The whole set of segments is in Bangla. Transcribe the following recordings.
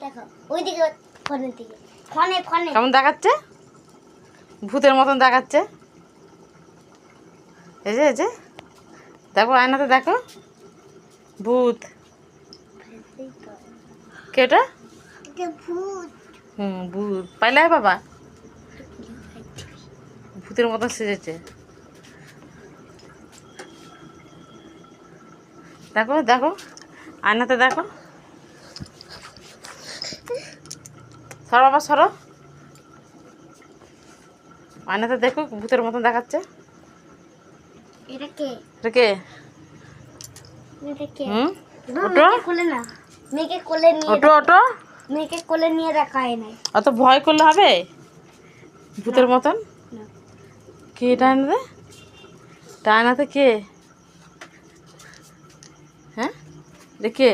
দেখো ওইদিকে ফোনের দিকে ফোনে কেমন দেখাচ্ছে? ভূতের মতন দেখাচ্ছে। এই যে দেখো আয়নাতে দেখো ভূত। কেটা? ভূত। ভূত পাইলে বাবা ভূতের মতন সেজেছে। দেখো দেখো আয়নাতে দেখো। সরো বাবা সরো। আয়নাতে দেখো ভূতের মতন দেখাচ্ছে। এটা কে? এটা কে? এটা কে? ওটো কোলে না, মেয়েকে কোলে নিয়ে ওটো মেয়েকে কোলে নিয়ে রাখায় নাই। অত ভয় করলে হবে ভূতের মতন? কে এটা আয়নাতে? আয়নাতে কে? হ্যাঁ কে?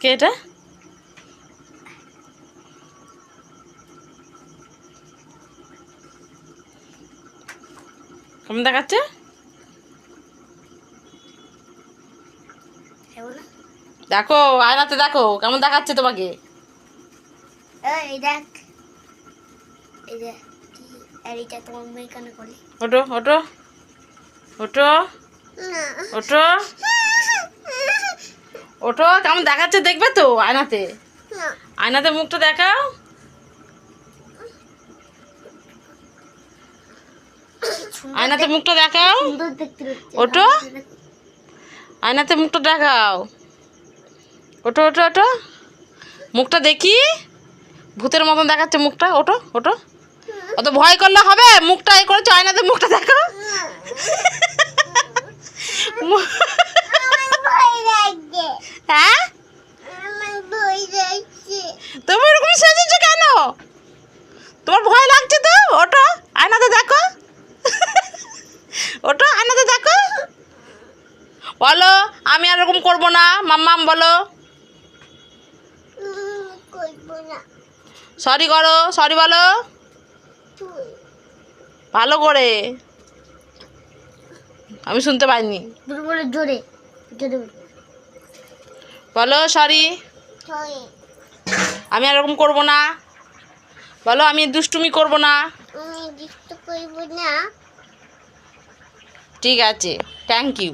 কে এটা? কেমন দেখাচ্ছে? দেখো আয়নাতে দেখো কেমন দেখাচ্ছে তোমাকে। এই দেখ, এই যে আর এটা তোমার মেয়ে কেন করে? ওটো ওটো ওটো ওটো ওটো কেমন দেখাচ্ছে দেখবে তো আয়নাতে। আয়নাতে মুখটা দেখাও। আয়নাতে মুখটা দেখাও। সুন্দর দেখতে লাগছে। ওটো আয়নাতে মুখটা দেখাও। ওটো ওটো ওটো মুখটা দেখি। ভূতের মতন দেখাচ্ছে মুখটা। ওটো ওটো অত ভয় করলে হবে? মুখটা এই করেছো আয়নাতে মুখটা দেখো। হ্যাঁ তুমি এরকম সেজেছো কেন? তোমার ভয় লাগছে তো? ওটো আয়নাতে দেখো। ওটো আয়নাতে দেখো। বলো আমি আর এরকম করবো না মাম্মাম বলো। সরি করো সরি বলো ভালো করে। আমি শুনতে পাইনি। জোরে জোরে বলো সরি আমি আর এরকম করবো না। বলো আমি দুষ্টুমি করবো না। ঠিক আছে থ্যাংক ইউ।